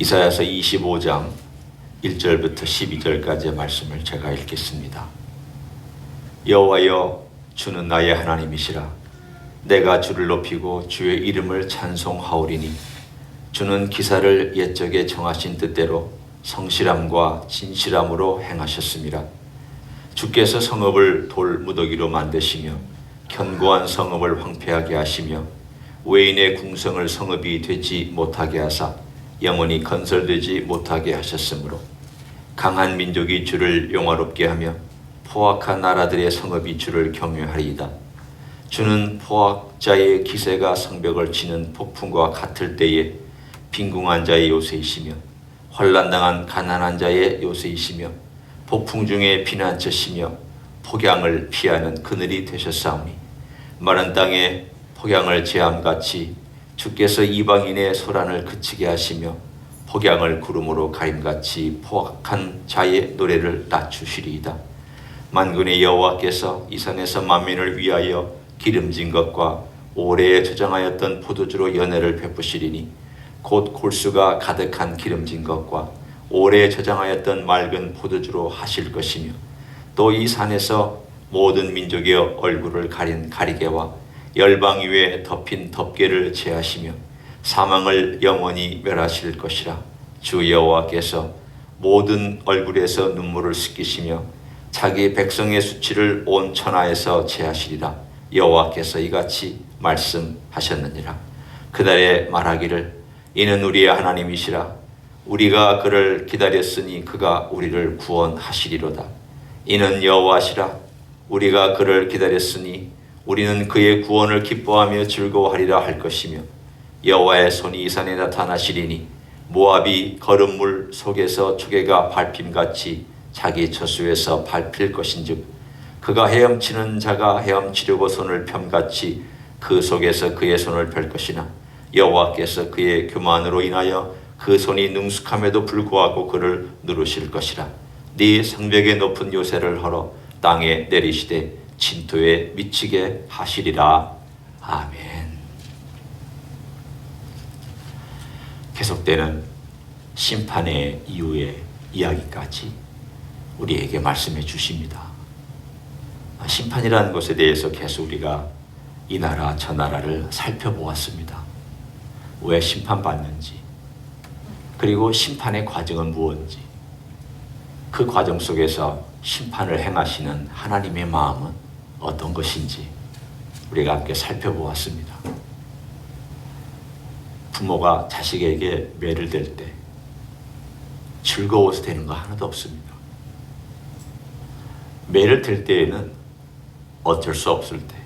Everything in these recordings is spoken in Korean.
이사야서 25장 1절부터 12절까지의 말씀을 제가 읽겠습니다. 여호와여, 주는 나의 하나님이시라. 내가 주를 높이고 주의 이름을 찬송하오리니 주는 기사를 옛적에 정하신 뜻대로 성실함과 진실함으로 행하셨음이라. 주께서 성읍을 돌무더기로 만드시며 견고한 성읍을 황폐하게 하시며 외인의 궁성을 성읍이 되지 못하게 하사 영원히 건설되지 못하게 하셨으므로 강한 민족이 주를 영화롭게 하며 포악한 나라들의 성읍이 주를 경외하리이다. 주는 포악자의 기세가 성벽을 치는 폭풍과 같을 때에 빈궁한 자의 요새이시며 환난당한 가난한 자의 요새이시며 폭풍 중에 피난처시며 폭양을 피하는 그늘이 되셨사오니 마른 땅에 폭양을 제함같이 주께서 이방인의 소란을 그치게 하시며 폭양을 구름으로 가림같이 포악한 자의 노래를 낮추시리이다. 만군의 여호와께서 이 산에서 만민을 위하여 기름진 것과 오래 저장하였던 포도주로 연회를 베푸시리니 곧 골수가 가득한 기름진 것과 오래 저장하였던 맑은 포도주로 하실 것이며 또 이 산에서 모든 민족의 얼굴을 가린 가리개와 열방 위에 덮인 덮개를 제하시며 사망을 영원히 멸하실 것이라. 주 여호와께서 모든 얼굴에서 눈물을 씻기시며 자기 백성의 수치를 온 천하에서 제하시리라. 여호와께서 이같이 말씀하셨느니라. 그날에 말하기를 이는 우리의 하나님이시라. 우리가 그를 기다렸으니 그가 우리를 구원하시리로다. 이는 여호와시라. 우리가 그를 기다렸으니 우리는 그의 구원을 기뻐하며 즐거워하리라 할 것이며 여호와의 손이 이 산에 나타나시리니 모압이 거름물 속에서 조개가 밟힘같이 자기 처수에서 밟힐 것인즉 그가 헤엄치는 자가 헤엄치려고 손을 펴같이 그 속에서 그의 손을 펼 것이나 여호와께서 그의 교만으로 인하여 그 손이 능숙함에도 불구하고 그를 누르실 것이라. 네 성벽의 높은 요새를 헐어 땅에 내리시되 진토에 미치게 하시리라. 아멘. 계속되는 심판의 이후의 이야기까지 우리에게 말씀해 주십니다. 심판이라는 것에 대해서 계속 우리가 이 나라 저 나라를 살펴보았습니다. 왜 심판받는지, 그리고 심판의 과정은 무엇인지, 그 과정 속에서 심판을 행하시는 하나님의 마음은 어떤 것인지 우리가 함께 살펴보았습니다. 부모가 자식에게 매를 댈 때 즐거워서 되는 거 하나도 없습니다. 매를 댈 때에는 어쩔 수 없을 때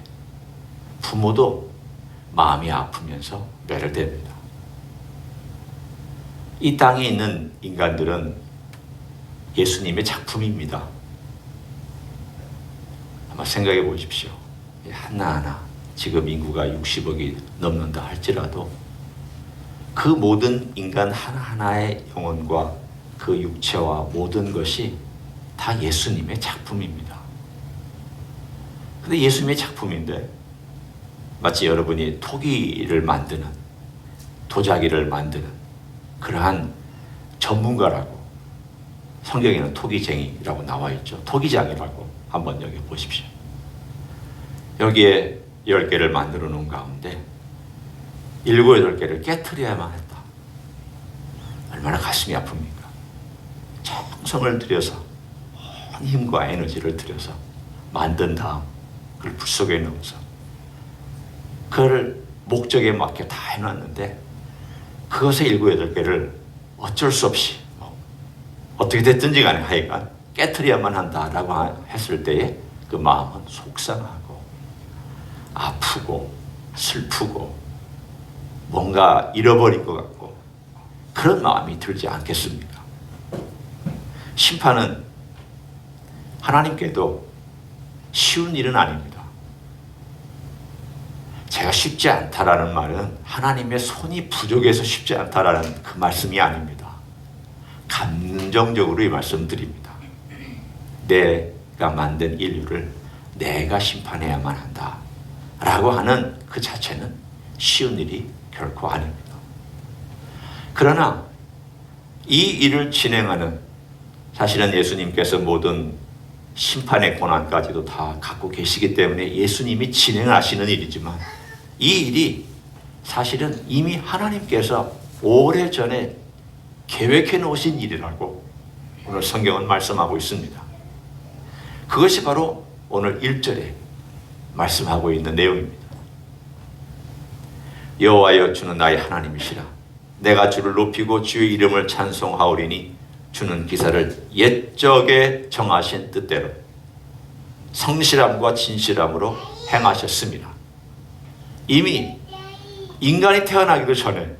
부모도 마음이 아프면서 매를 댑니다. 이 땅에 있는 인간들은 예수님의 작품입니다. 한번 생각해 보십시오. 하나하나 지금 인구가 60억이 넘는다 할지라도 그 모든 인간 하나하나의 영혼과 그 육체와 모든 것이 다 예수님의 작품입니다. 근데 예수님의 작품인데 마치 여러분이 토기를 만드는, 도자기를 만드는 그러한 전문가라고, 성경에는 토기쟁이라고 나와 있죠. 토기장이라고 한번 여기 보십시오. 여기에 10개를 만들어 놓은 가운데 7, 8개를 깨트려야만 했다. 얼마나 가슴이 아픕니까? 정성을 들여서 온 힘과 에너지를 들여서 만든 다음 그걸 불 속에 넣어서 그걸 목적에 맞게 다 해놨는데 그것의 7, 8개를 어쩔 수 없이 어떻게 됐든지 간에 하여간 깨트려야만 한다라고 했을 때에 그 마음은 속상하고 아프고 슬프고 뭔가 잃어버린 것 같고 그런 마음이 들지 않겠습니까? 심판은 하나님께도 쉬운 일은 아닙니다. 제가 쉽지 않다라는 말은 하나님의 손이 부족해서 쉽지 않다라는 그 말씀이 아닙니다. 감정적으로 이 말씀 드립니다. 내가 만든 인류를 내가 심판해야만 한다 라고 하는 그 자체는 쉬운 일이 결코 아닙니다. 그러나 이 일을 진행하는, 사실은 예수님께서 모든 심판의 권한까지도 다 갖고 계시기 때문에 예수님이 진행하시는 일이지만, 이 일이 사실은 이미 하나님께서 오래전에 계획해 놓으신 일이라고 오늘 성경은 말씀하고 있습니다. 그것이 바로 오늘 1절에 말씀하고 있는 내용입니다. 여호와여, 주는 나의 하나님이시라. 내가 주를 높이고 주의 이름을 찬송하오리니 주는 기사를 옛적에 정하신 뜻대로 성실함과 진실함으로 행하셨습니다. 이미 인간이 태어나기도 전에,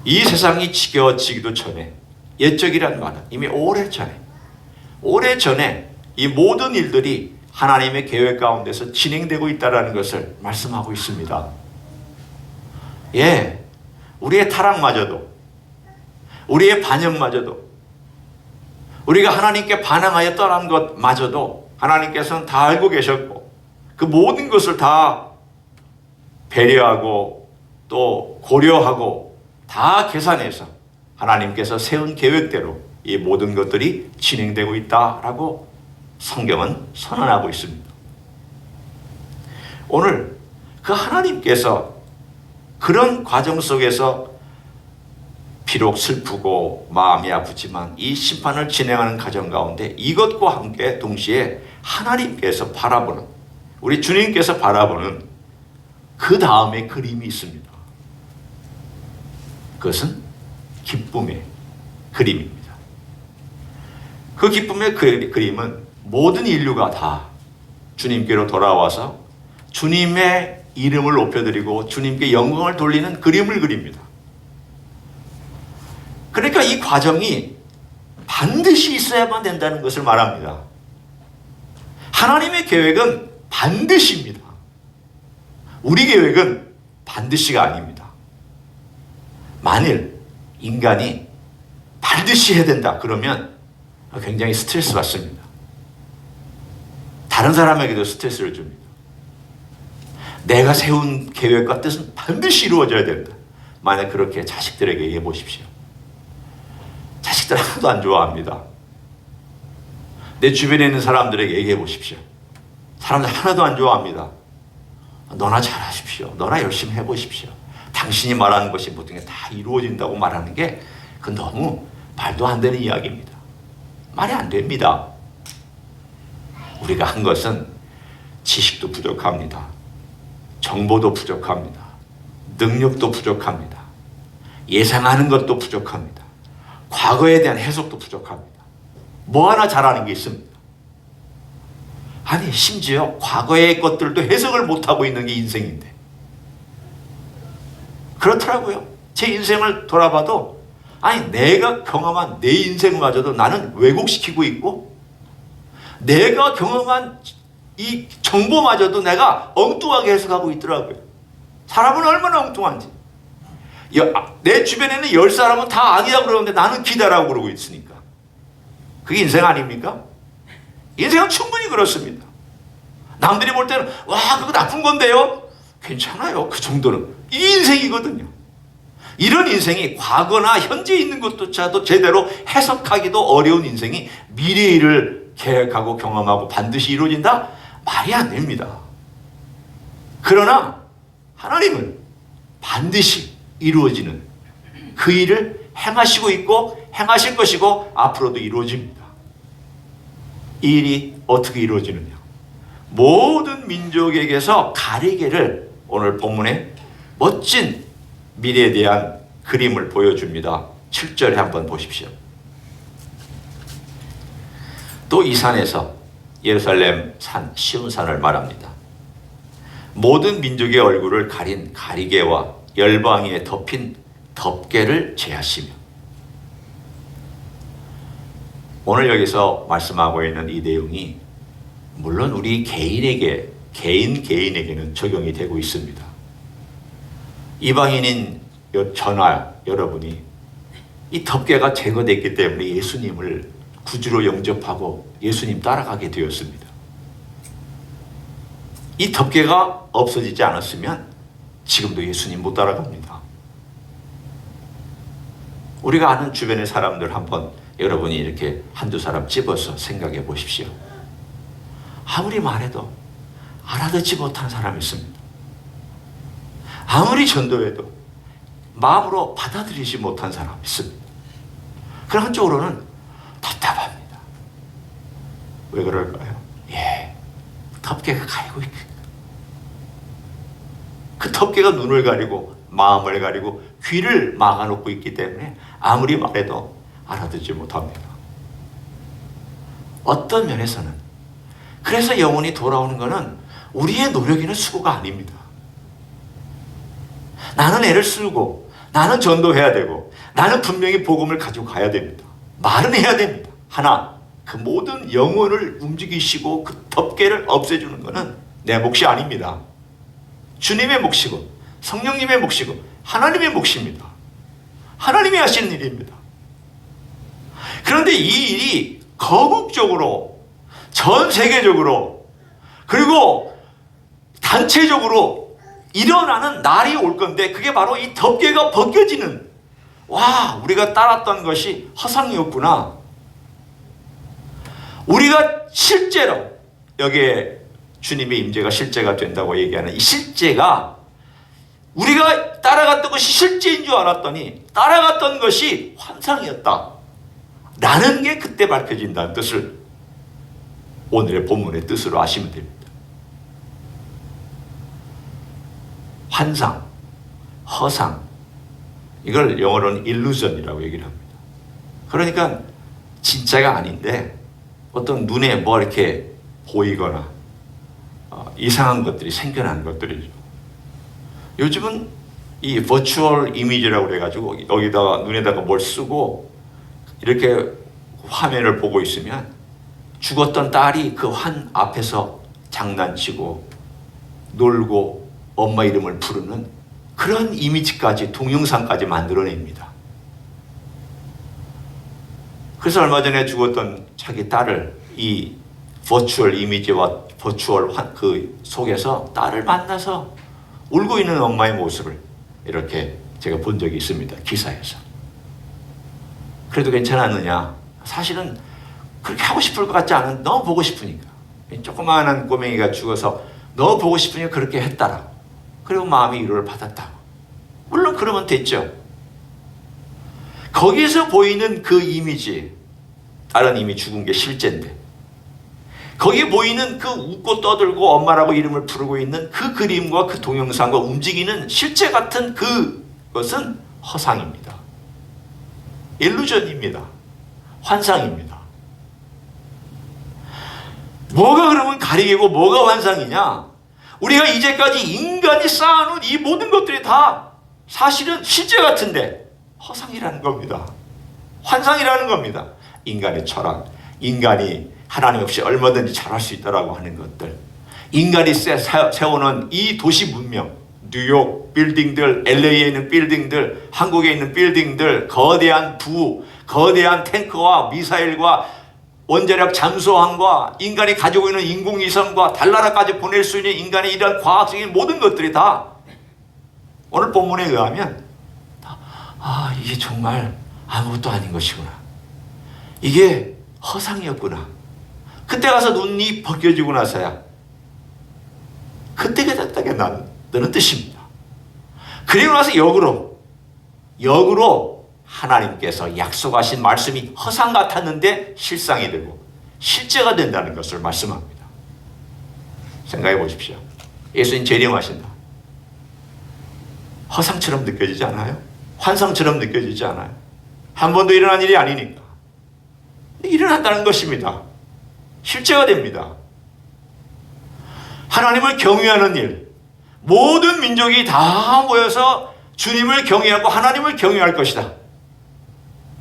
이 세상이 지겨워지기도 전에, 옛적이란 말은 이미 오래전에 이 모든 일들이 하나님의 계획 가운데서 진행되고 있다는 것을 말씀하고 있습니다. 예, 우리의 타락마저도, 우리의 반역마저도, 우리가 하나님께 반항하여 떠난 것마저도 하나님께서는 다 알고 계셨고, 그 모든 것을 다 배려하고 또 고려하고 다 계산해서 하나님께서 세운 계획대로 이 모든 것들이 진행되고 있다라고 성경은 선언하고 있습니다. 오늘 그 하나님께서 그런 과정 속에서 비록 슬프고 마음이 아프지만 이 심판을 진행하는 과정 가운데 이것과 함께 동시에 하나님께서 바라보는, 우리 주님께서 바라보는 그 다음의 그림이 있습니다. 그것은 기쁨의 그림입니다. 그 기쁨의 그림은 모든 인류가 다 주님께로 돌아와서 주님의 이름을 높여드리고 주님께 영광을 돌리는 그림을 그립니다. 그러니까 이 과정이 반드시 있어야만 된다는 것을 말합니다. 하나님의 계획은 반드시입니다. 우리 계획은 반드시가 아닙니다. 만일 인간이 반드시 해야 된다 그러면 굉장히 스트레스 받습니다. 다른 사람에게도 스트레스를 줍니다. 내가 세운 계획과 뜻은 반드시 이루어져야 된다. 만약 그렇게 자식들에게 얘기해 보십시오. 자식들 하나도 안 좋아합니다. 내 주변에 있는 사람들에게 얘기해 보십시오. 사람들 하나도 안 좋아합니다. 너나 잘하십시오. 너나 열심히 해보십시오. 당신이 말하는 것이 모든 게 다 이루어진다고 말하는 게 그건 너무 말도 안 되는 이야기입니다. 말이 안 됩니다. 우리가 한 것은 지식도 부족합니다. 정보도 부족합니다. 능력도 부족합니다. 예상하는 것도 부족합니다. 과거에 대한 해석도 부족합니다. 뭐 하나 잘하는 게 있습니다. 아니, 심지어 과거의 것들도 해석을 못하고 있는 게 인생인데. 그렇더라고요. 제 인생을 돌아봐도, 아니, 내가 경험한 내 인생마저도 나는 왜곡시키고 있고, 내가 경험한 이 정보마저도 내가 엉뚱하게 해석하고 있더라고요. 사람은 얼마나 엉뚱한지. 내 주변에는 10사람은 다 아니라고 그러는데 나는 기다라고 그러고 있으니까. 그게 인생 아닙니까? 인생은 충분히 그렇습니다. 남들이 볼 때는 와, 그거 나쁜 건데요? 괜찮아요. 그 정도는. 이 인생이거든요. 이런 인생이 과거나 현재 있는 것조차도 제대로 해석하기도 어려운 인생이 미래의 일을 계획하고 경험하고 반드시 이루어진다? 말이 안 됩니다. 그러나 하나님은 반드시 이루어지는 그 일을 행하시고 있고 행하실 것이고 앞으로도 이루어집니다. 이 일이 어떻게 이루어지느냐? 모든 민족에게서 가리개를 오늘 본문에 멋진 미래에 대한 그림을 보여줍니다. 7절에 한번 보십시오. 또 이 산에서 예루살렘 산 시온산을 말합니다. 모든 민족의 얼굴을 가린 가리개와 열방위에 덮인 덮개를 제하시며. 오늘 여기서 말씀하고 있는 이 내용이 물론 우리 개인에게는 적용이 되고 있습니다. 이방인인 전하 여러분이 이 덮개가 제거됐기 때문에 예수님을 구주로 영접하고 예수님 따라가게 되었습니다. 이 덮개가 없어지지 않았으면 지금도 예수님 못 따라갑니다. 우리가 아는 주변의 사람들 한번 여러분이 이렇게 한두 사람 집어서 생각해 보십시오. 아무리 말해도 알아듣지 못하는 사람이 있습니다. 아무리 전도해도 마음으로 받아들이지 못한 사람이 있습니다. 그런 한쪽으로는 답답합니다. 왜 그럴까요? 덮개가 가리고 있고, 그 덮개가 눈을 가리고 마음을 가리고 귀를 막아놓고 있기 때문에 아무리 말해도 알아듣지 못합니다. 어떤 면에서는 그래서 영혼이 돌아오는 것은 우리의 노력이나 수고가 아닙니다. 나는 애를 쓰고 나는 전도해야 되고 나는 분명히 복음을 가지고 가야 됩니다. 말은 해야 됩니다. 하나, 그 모든 영혼을 움직이시고 그 덮개를 없애주는 것은 내 몫이 아닙니다. 주님의 몫이고 성령님의 몫이고 하나님의 몫입니다. 하나님이 하시는 일입니다. 그런데 이 일이 거국적으로 전 세계적으로 그리고 단체적으로 일어나는 날이 올 건데, 그게 바로 이 덮개가 벗겨지는, 와, 우리가 따랐던 것이 허상이었구나. 우리가 실제로 여기에 주님의 임재가 실제가 된다고 얘기하는 이 실제가, 우리가 따라갔던 것이 실제인 줄 알았더니 따라갔던 것이 환상이었다 라는 게 그때 밝혀진다는 뜻을 오늘의 본문의 뜻으로 아시면 됩니다. 환상, 허상, 이걸 영어로는 illusion이라고 얘기를 합니다. 그러니까 진짜가 아닌데 어떤 눈에 뭐 이렇게 보이거나 이상한 것들이 생겨나는 것들이죠. 요즘은 이 버추얼 이미지라고 그래가지고 여기다가 눈에다가 뭘 쓰고 이렇게 화면을 보고 있으면 죽었던 딸이 그 환 앞에서 장난치고 놀고 엄마 이름을 부르는 그런 이미지까지, 동영상까지 만들어냅니다. 그래서 얼마 전에 죽었던 자기 딸을 이 버추얼 이미지와 버추얼 그 속에서 딸을 만나서 울고 있는 엄마의 모습을 이렇게 제가 본 적이 있습니다. 기사에서. 그래도 괜찮았느냐? 사실은 그렇게 하고 싶을 것 같지 않은, 너무 보고 싶으니까. 조그마한 꼬맹이가 죽어서 너무 보고 싶으니까 그렇게 했다라. 그리고 마음이 위로를 받았다고. 물론 그러면 됐죠. 거기서 보이는 그 이미지, 딸은 이미 죽은 게 실제인데, 거기에 보이는 그 웃고 떠들고 엄마라고 이름을 부르고 있는 그 그림과 그 동영상과 움직이는 실제 같은 그것은 허상입니다. 일루전입니다. 환상입니다. 뭐가 그러면 가리개고 뭐가 환상이냐? 우리가 이제까지 인간이 쌓아놓은 이 모든 것들이 다 사실은 실제 같은데 허상이라는 겁니다. 환상이라는 겁니다. 인간의 철학, 인간이 하나님 없이 얼마든지 잘할 수 있다라고 하는 것들, 인간이 세워놓은 이 도시 문명, 뉴욕 빌딩들, LA에 있는 빌딩들, 한국에 있는 빌딩들, 거대한 거대한 탱크와 미사일과 원자력 잠수함과 인간이 가지고 있는 인공위성과 달나라까지 보낼 수 있는 인간의 이런 과학적인 모든 것들이 다 오늘 본문에 의하면 이게 정말 아무것도 아닌 것이구나. 이게 허상이었구나. 그때 가서 눈이 벗겨지고 나서야 그때 깨닫게 나는 뜻입니다. 그리고 나서 역으로 하나님께서 약속하신 말씀이 허상 같았는데 실상이 되고 실제가 된다는 것을 말씀합니다. 생각해 보십시오. 예수님 재림하신다. 허상처럼 느껴지지 않아요? 환상처럼 느껴지지 않아요? 한 번도 일어난 일이 아니니까. 일어난다는 것입니다. 실제가 됩니다. 하나님을 경외하는 일, 모든 민족이 다 모여서 주님을 경외하고 하나님을 경외할 것이다.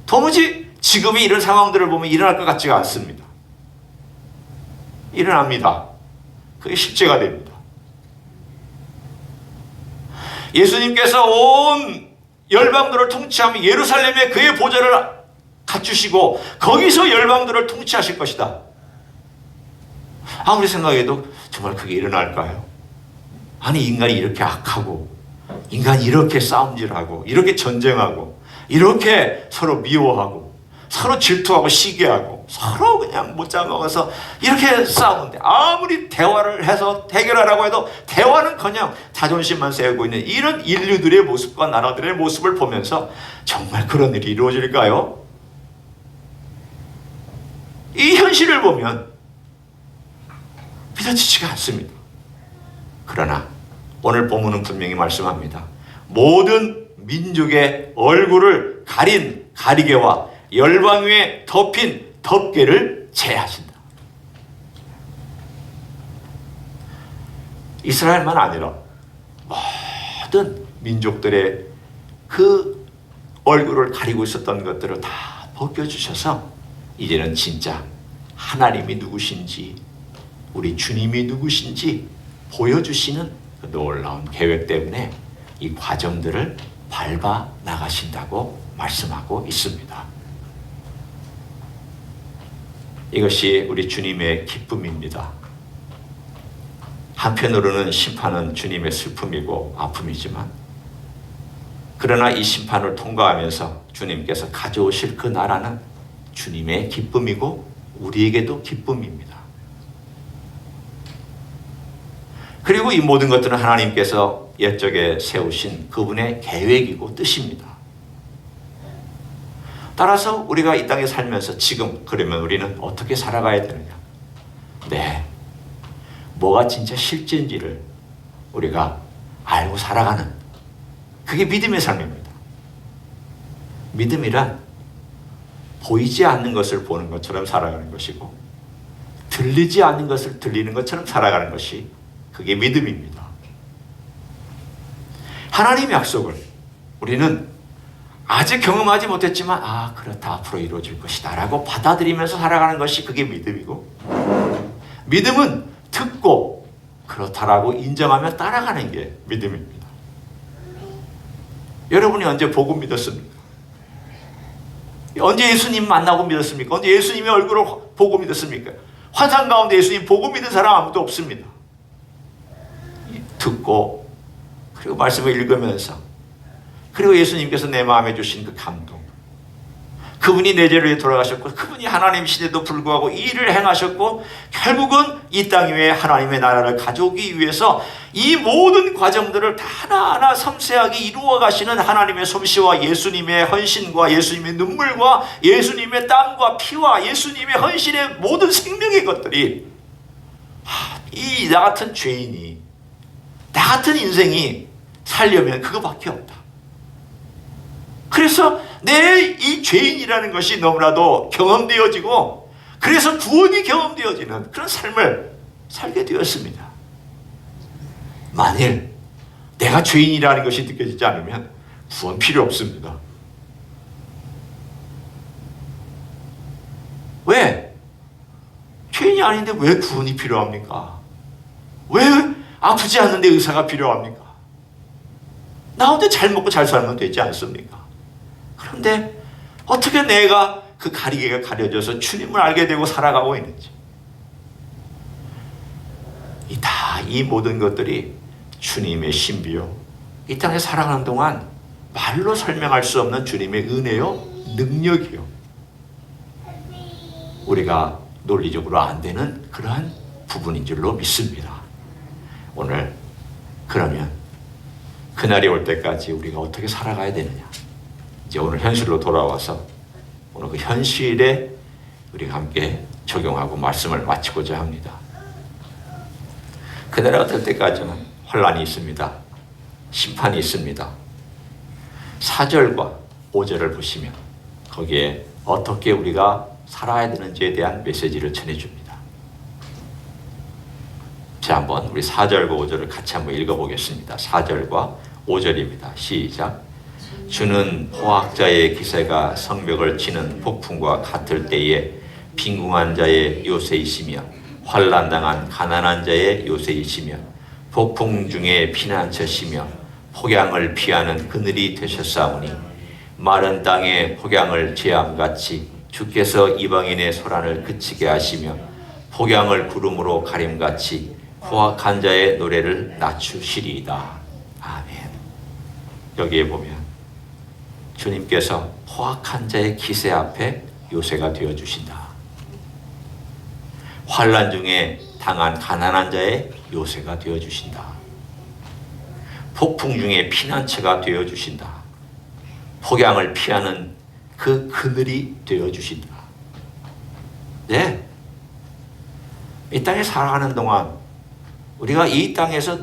도무지 지금의 이런 상황들을 보면 일어날 것 같지가 않습니다. 일어납니다. 그게 실제가 됩니다. 예수님께서 온 열방들을 통치하며 예루살렘에 그의 보좌를 갖추시고 거기서 열방들을 통치하실 것이다. 아무리 생각해도 정말 그게 일어날까요? 아니, 인간이 이렇게 악하고 인간이 이렇게 싸움질하고 이렇게 전쟁하고 이렇게 서로 미워하고 서로 질투하고 시기하고 서로 그냥 못 잡아먹어서 이렇게 싸우는데, 아무리 대화를 해서 해결하라고 해도 대화는커녕 자존심만 세우고 있는 이런 인류들의 모습과 나라들의 모습을 보면서 정말 그런 일이 이루어질까요? 이 현실을 보면 믿어지지가 않습니다. 그러나 오늘 본문은 분명히 말씀합니다. 모든 민족의 얼굴을 가린 가리개와 열방 위에 덮인 덮개를 제하신다. 이스라엘만 아니라 모든 민족들의 그 얼굴을 가리고 있었던 것들을 다 벗겨주셔서 이제는 진짜 하나님이 누구신지, 우리 주님이 누구신지 보여주시는 그 놀라운 계획 때문에 이 과정들을 밟아 나가신다고 말씀하고 있습니다. 이것이 우리 주님의 기쁨입니다. 한편으로는 심판은 주님의 슬픔이고 아픔이지만, 그러나 이 심판을 통과하면서 주님께서 가져오실 그 나라는 주님의 기쁨이고 우리에게도 기쁨입니다. 그리고 이 모든 것들은 하나님께서 옛적에 세우신 그분의 계획이고 뜻입니다. 따라서 우리가 이 땅에 살면서 지금 그러면 우리는 어떻게 살아가야 되느냐? 네, 뭐가 진짜 실제인지를 우리가 알고 살아가는, 그게 믿음의 삶입니다. 믿음이란 보이지 않는 것을 보는 것처럼 살아가는 것이고, 들리지 않는 것을 들리는 것처럼 살아가는 것이 그게 믿음입니다. 하나님의 약속을 우리는 아직 경험하지 못했지만 그렇다, 앞으로 이루어질 것이다 라고 받아들이면서 살아가는 것이 그게 믿음이고, 믿음은 듣고 그렇다라고 인정하며 따라가는 게 믿음입니다. 여러분이 언제 보고 믿었습니까? 언제 예수님 만나고 믿었습니까? 언제 예수님의 얼굴을 보고 믿었습니까? 환상 가운데 예수님 보고 믿은 사람 아무도 없습니다. 듣고 그리고 말씀을 읽으면서, 그리고 예수님께서 내 마음에 주신 그 감동, 그분이 내 죄를 위해 돌아가셨고 그분이 하나님이신데도 불구하고 이 일을 행하셨고 결국은 이 땅 위에 하나님의 나라를 가져오기 위해서 이 모든 과정들을 다 하나하나 섬세하게 이루어 가시는 하나님의 솜씨와 예수님의 헌신과 예수님의 눈물과 예수님의 땀과 피와 예수님의 헌신의 모든 생명의 것들이, 이 나 같은 죄인이, 나 같은 인생이 살려면 그거밖에 없다. 그래서 내 이 죄인이라는 것이 너무나도 경험되어지고, 그래서 구원이 경험되어지는 그런 삶을 살게 되었습니다. 만일 내가 죄인이라는 것이 느껴지지 않으면 구원 필요 없습니다. 왜? 죄인이 아닌데 왜 구원이 필요합니까? 왜 아프지 않는데 의사가 필요합니까? 나 혼자 잘 먹고 잘 살면 되지 않습니까? 그런데 어떻게 내가 그 가리개가 가려져서 주님을 알게 되고 살아가고 있는지, 이 모든 것들이 주님의 신비요, 이 땅에 살아가는 동안 말로 설명할 수 없는 주님의 은혜요, 능력이요, 우리가 논리적으로 안 되는 그러한 부분인 줄로 믿습니다. 오늘 그러면 그날이 올 때까지 우리가 어떻게 살아가야 되느냐, 이제 오늘 현실로 돌아와서 오늘 그 현실에 우리가 함께 적용하고 말씀을 마치고자 합니다. 그날이 어떨 때까지는 환란이 있습니다. 심판이 있습니다. 4절과 5절을 보시면 거기에 어떻게 우리가 살아야 되는지에 대한 메시지를 전해줍니다. 자, 한번 우리 4절과 5절을 같이 한번 읽어보겠습니다. 4절과 5절입니다. 시작. 주는 포악자의 기세가 성벽을 치는 폭풍과 같을 때에 빈궁한 자의 요새이시며 환난당한 가난한 자의 요새이시며 폭풍 중에 피난처시며 폭양을 피하는 그늘이 되셨사오니 마른 땅에 폭양을 제함같이 주께서 이방인의 소란을 그치게 하시며 폭양을 구름으로 가림같이 포악한 자의 노래를 낮추시리이다. 아멘. 여기에 보면 주님께서 포악한 자의 기세 앞에 요새가 되어주신다. 환난 중에 당한 가난한 자의 요새가 되어주신다. 폭풍 중에 피난처가 되어주신다. 폭양을 피하는 그 그늘이 되어주신다. 네, 이 땅에 살아가는 동안 우리가 이 땅에서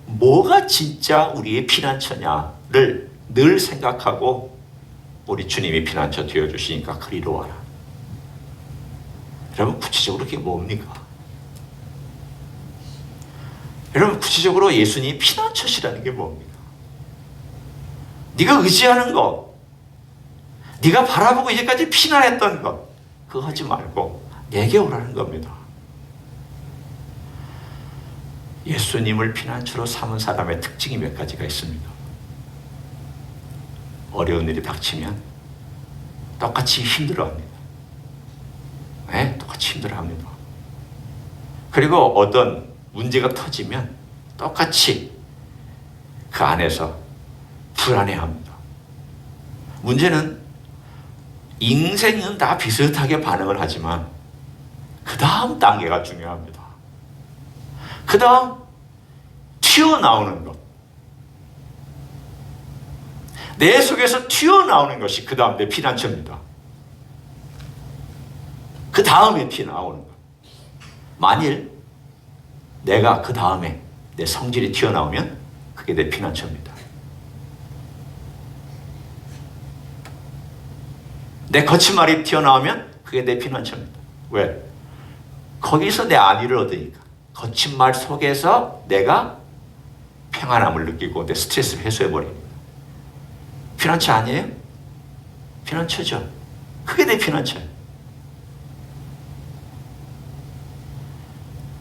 뭐가 진짜 우리의 피난처냐를 늘 생각하고 우리 주님이 피난처 되어주시니까 그리로 와라. 여러분, 구체적으로 그게 뭡니까? 여러분, 구체적으로 예수님이 피난처시라는 게 뭡니까? 네가 의지하는 것, 네가 바라보고 이제까지 피난했던 것, 그거 하지 말고 내게 오라는 겁니다. 예수님을 피난처로 삼은 사람의 특징이 몇 가지가 있습니다. 어려운 일이 닥치면 똑같이 힘들어합니다. 네, 똑같이 힘들어합니다. 그리고 어떤 문제가 터지면 똑같이 그 안에서 불안해합니다. 문제는 인생은 다 비슷하게 반응을 하지만 그 다음 단계가 중요합니다. 그 다음 튀어나오는 것, 내 속에서 튀어나오는 것이 그 다음 내 피난처입니다. 그 다음에 튀어나오는 것. 만일 내가 그 다음에 내 성질이 튀어나오면 그게 내 피난처입니다. 내 거친 말이 튀어나오면 그게 내 피난처입니다. 왜? 거기서 내 안위를 얻으니까. 거친 말 속에서 내가 평안함을 느끼고 내 스트레스를 해소해버립니다. 피난처 아니에요? 피난처죠. 그게 내 피난처예요.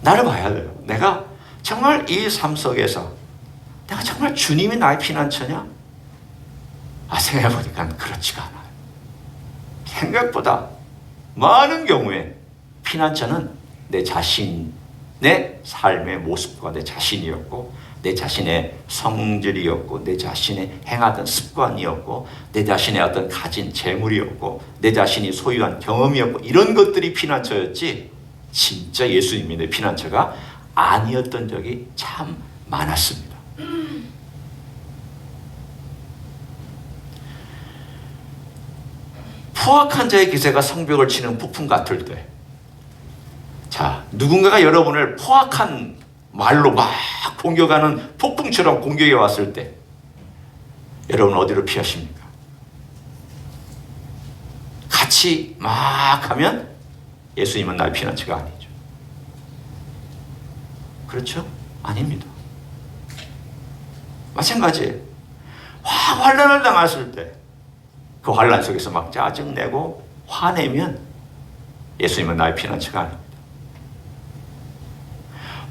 나를 봐야 돼요. 내가 정말 이 삶 속에서 내가 정말 주님이 나의 피난처냐? 생각해보니까 그렇지가 않아요. 생각보다 많은 경우에 피난처는 내 자신의 삶의 모습과 내 자신이었고, 내 자신의 성질이었고, 내 자신의 행하던 습관이었고, 내 자신의 어떤 가진 재물이었고, 내 자신이 소유한 경험이었고, 이런 것들이 피난처였지 진짜 예수님이 내 피난처가 아니었던 적이 참 많았습니다. 포악한 자의 기세가 성벽을 치는 폭풍 같을 때, 자, 누군가가 여러분을 포악한 말로 막 공격하는 폭풍처럼 공격해 왔을 때 여러분은 어디로 피하십니까? 같이 막 하면 예수님은 나의 피난처가 아니죠. 그렇죠? 아닙니다. 마찬가지예요. 환난을 당했을 때 그 환난 속에서 막 짜증내고 화내면 예수님은 나의 피난처가 아닙니다.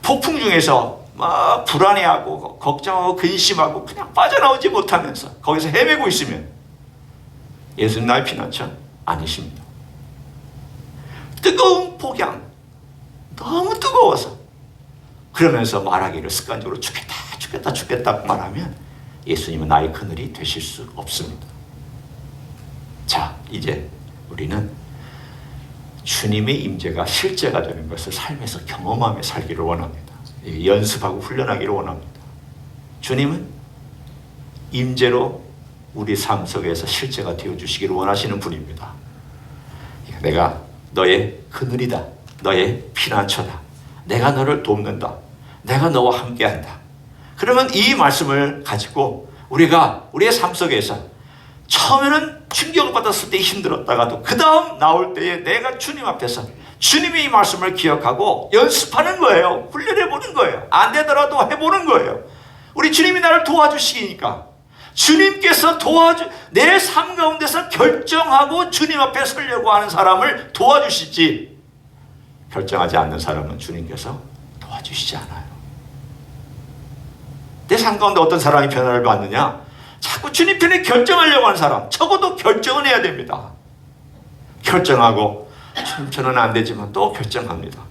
폭풍 중에서 막 불안해하고 걱정하고 근심하고 그냥 빠져나오지 못하면서 거기서 헤매고 있으면 예수님 나의 피난처 아니십니다. 뜨거운 폭양, 너무 뜨거워서 그러면서 말하기를 습관적으로 죽겠다 말하면 예수님은 나의 그늘이 되실 수 없습니다. 자, 이제 우리는 주님의 임재가 실제가 되는 것을 삶에서 경험하며 살기를 원합니다. 연습하고 훈련하기를 원합니다. 주님은 임재로 우리 삶 속에서 실제가 되어주시기를 원하시는 분입니다. 내가 너의 그늘이다. 너의 피난처다. 내가 너를 돕는다. 내가 너와 함께한다. 그러면 이 말씀을 가지고 우리가 우리의 삶 속에서 처음에는 충격을 받았을 때 힘들었다가도 그 다음 나올 때에 내가 주님 앞에서 주님의 이 말씀을 기억하고 연습하는 거예요. 훈련해보는 거예요. 안 되더라도 해보는 거예요. 우리 주님이 나를 도와주시니까 주님께서 내 삶 가운데서 결정하고 주님 앞에 서려고 하는 사람을 도와주시지, 결정하지 않는 사람은 주님께서 도와주시지 않아요. 내 삶 가운데 어떤 사람이 변화를 받느냐? 자꾸 주님 편에 결정하려고 하는 사람, 적어도 결정은 해야 됩니다. 결정하고 주님 저는 안 되지만 또 결정합니다.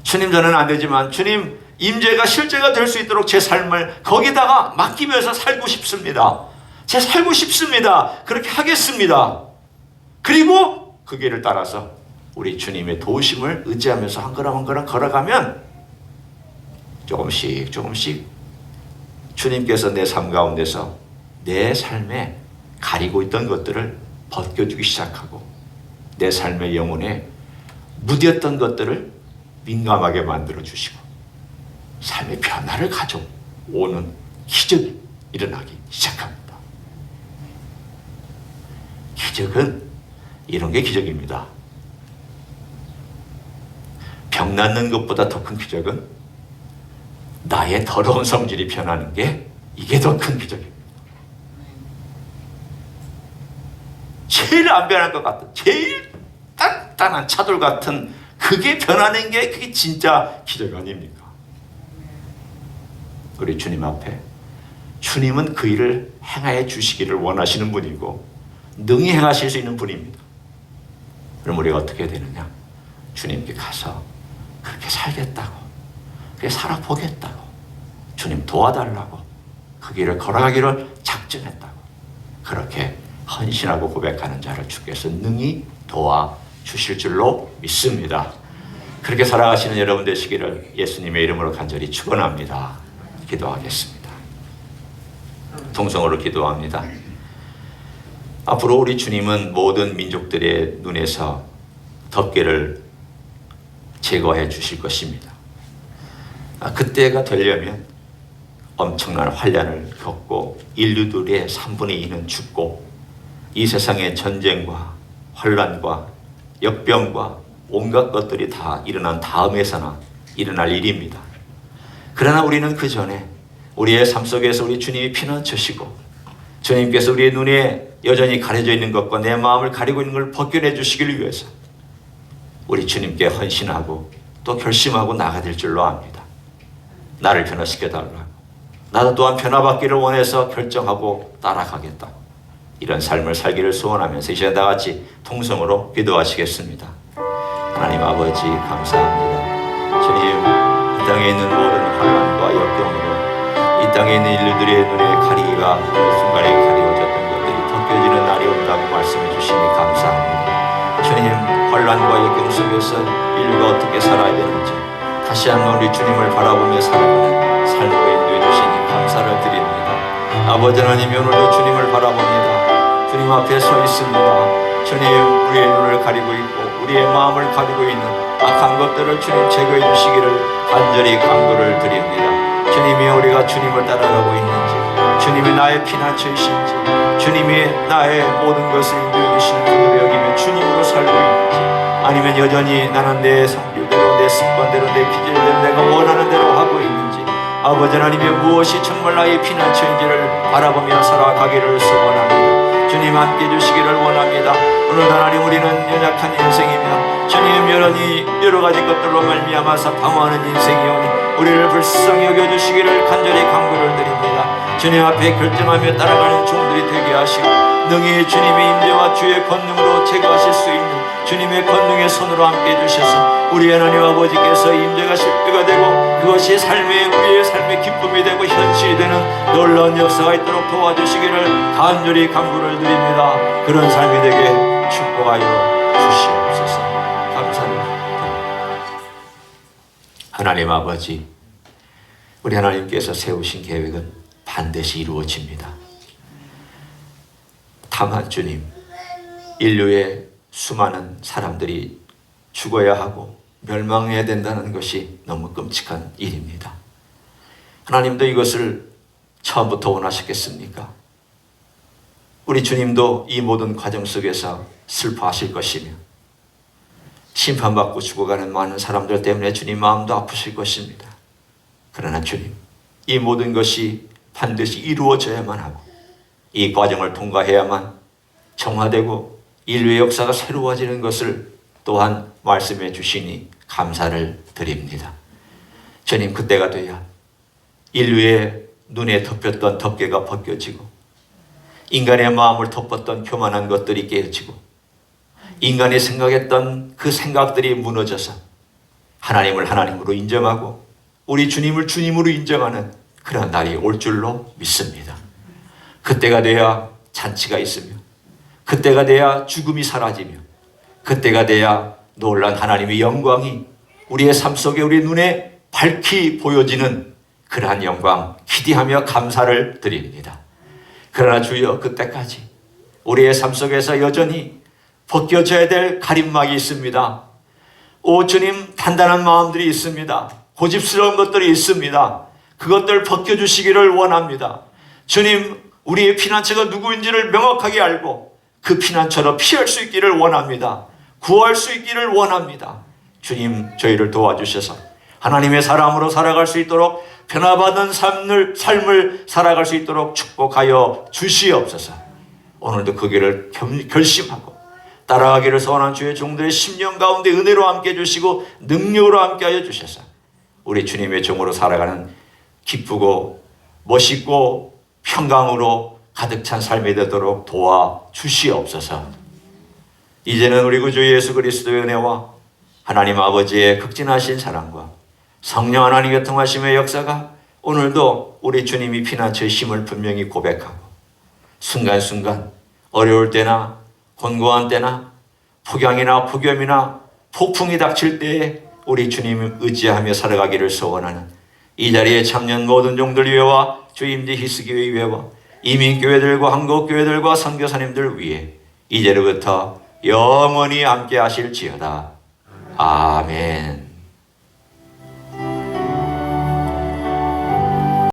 주님 저는 안 되지만 주님 임재가 실제가 될 수 있도록 제 삶을 거기다가 맡기면서 살고 싶습니다. 제가 살고 싶습니다. 그렇게 하겠습니다. 그리고 그 길을 따라서 우리 주님의 도우심을 의지하면서 한 걸음 한 걸음 걸어가면 조금씩 조금씩 주님께서 내 삶 가운데서 내 삶에 가리고 있던 것들을 벗겨주기 시작하고 내 삶의 영혼에 무디었던 것들을 민감하게 만들어 주시고 삶의 변화를 가져오는 기적이 일어나기 시작합니다. 기적은 이런 게 기적입니다. 병 낫는 것보다 더 큰 기적은 나의 더러운 성질이 변하는 게 이게 더 큰 기적입니다. 제일 안 변할 것 같은, 제일 단단한 차돌 같은 그게 변하는 게 그게 진짜 기적 아닙니까? 우리 주님 앞에 주님은 그 일을 행하여 주시기를 원하시는 분이고 능히 행하실 수 있는 분입니다. 그럼 우리가 어떻게 되느냐? 주님께 가서 그렇게 살겠다고, 그렇게 살아보겠다고, 주님 도와달라고 그 길을 걸어가기를 작정했다고 그렇게 헌신하고 고백하는 자를 주께서 능히 도와주실 줄로 믿습니다. 그렇게 살아가시는 여러분 되시기를 예수님의 이름으로 간절히 축원합니다. 기도하겠습니다. 통성으로 기도합니다. 앞으로 우리 주님은 모든 민족들의 눈에서 덮개를 제거해 주실 것입니다. 그때가 되려면 엄청난 환난을 겪고 인류들의 3분의 2는 죽고 이 세상의 전쟁과 환난과 역병과 온갖 것들이 다 일어난 다음에서나 일어날 일입니다. 그러나 우리는 그 전에 우리의 삶 속에서 우리 주님이 피난처시고 주님께서 우리의 눈에 여전히 가려져 있는 것과 내 마음을 가리고 있는 걸 벗겨내 주시기를 위해서 우리 주님께 헌신하고 또 결심하고 나가야 될 줄로 압니다. 나를 변화시켜 달라고, 나도 또한 변화받기를 원해서 결정하고 따라가겠다고 이런 삶을 살기를 소원하면서 이제 다 같이 통성으로 기도하시겠습니다. 하나님 아버지 감사합니다. 주님, 이 땅에 있는 모든 환난과 역경으로 이 땅에 있는 인류들의 눈에 가리기가 어느 순간에 가리워졌던 것들이 벗겨지는 날이 온다고 말씀해 주시니 감사합니다. 주님, 환난과 역경 속에서 인류가 어떻게 살아야 되는지 다시 한번 우리 주님을 바라보며 살아가는 삶으로 인도해 주시니 감사를 드립니다. 아버지 하나님, 오늘도 주님을 바라봅니다. 주님 앞에 서 있습니다. 주님, 우리의 눈을 가리고 있고 우리의 마음을 가리고 있는 악한 것들을 주님 제거해 주시기를 간절히 간구를 드립니다. 주님이 우리가 주님을 따라가고 있는지, 주님이 나의 피난처이신지, 주님이 나의 모든 것을 인도해 주시는 분으로 여기며 주님으로 살고 있는지, 아니면 여전히 나는 내 성질대로, 내 습관대로, 내 기질대로 내가 원하는 대로 하고 있는지, 아버지 하나님이 무엇이 정말 나의 피난처인지를 바라보며 살아가기를 소원합니다. 주님 함께 해주시기를 원합니다. 오늘도 하나님, 우리는 연약한 인생이며 주님 여러 가지 것들로 말미암아서 방황하는 인생이오니 우리를 불쌍히 여겨주시기를 간절히 간구를 드립니다. 주님 앞에 결정하며 따라가는 종들이 되게 하시고 능히 주님의 임재와 주의 권능으로 제거하실 수 있는 주님의 권능의 손으로 함께 해주셔서 우리 하나님 아버지께서 임재가 실패가 되고 그것이 우리의 삶의 기쁨이 되고 현실이 되는 놀라운 역사가 있도록 도와주시기를 간절히 간구를 드립니다. 그런 삶이 되게 축복하여 주시옵소서. 감사합니다. 하나님 아버지, 우리 하나님께서 세우신 계획은 반드시 이루어집니다. 다만 주님, 인류의 수많은 사람들이 죽어야 하고 멸망해야 된다는 것이 너무 끔찍한 일입니다. 하나님도 이것을 처음부터 원하셨겠습니까? 우리 주님도 이 모든 과정 속에서 슬퍼하실 것이며 심판받고 죽어가는 많은 사람들 때문에 주님 마음도 아프실 것입니다. 그러나 주님, 이 모든 것이 반드시 이루어져야만 하고 이 과정을 통과해야만 정화되고 인류의 역사가 새로워지는 것을 또한 말씀해 주시니 감사를 드립니다. 주님, 그때가 돼야 인류의 눈에 덮였던 덮개가 벗겨지고 인간의 마음을 덮었던 교만한 것들이 깨어지고 인간이 생각했던 그 생각들이 무너져서 하나님을 하나님으로 인정하고 우리 주님을 주님으로 인정하는 그런 날이 올 줄로 믿습니다. 그때가 돼야 잔치가 있으며, 그때가 돼야 죽음이 사라지며, 그때가 돼야 놀란 하나님의 영광이 우리의 삶 속에 우리 눈에 밝히 보여지는 그러한 영광 기대하며 감사를 드립니다. 그러나 주여, 그때까지 우리의 삶 속에서 여전히 벗겨져야 될 가림막이 있습니다. 오 주님, 단단한 마음들이 있습니다. 고집스러운 것들이 있습니다. 그것들 벗겨주시기를 원합니다. 주님, 우리의 피난처가 누구인지를 명확하게 알고 그 피난처로 피할 수 있기를 원합니다. 구할 수 있기를 원합니다. 주님, 저희를 도와주셔서 하나님의 사람으로 살아갈 수 있도록, 변화받은 삶을 살아갈 수 있도록 축복하여 주시옵소서. 오늘도 그 길을 결심하고 따라가기를 소원한 주의 종들의 심령 가운데 은혜로 함께 해주시고 능력으로 함께 하여 주셔서 우리 주님의 종으로 살아가는 기쁘고 멋있고 평강으로 가득 찬 삶이 되도록 도와주시옵소서. 이제는 우리 구주 예수 그리스도의 은혜와 하나님 아버지의 극진하신 사랑과 성령 하나님의 통하심의 역사가 오늘도 우리 주님이 피난처의 힘을 분명히 고백하고 순간순간 어려울 때나 곤고한 때나 폭양이나 폭염이나 폭풍이 닥칠 때에 우리 주님을 의지하며 살아가기를 소원하는 이 자리에 참여한 모든 종들 위에와 주임지 히스기회 위에와 이민교회들과 한국교회들과 선교사님들 위에 이제로부터 영원히 함께 하실지어다. 아멘.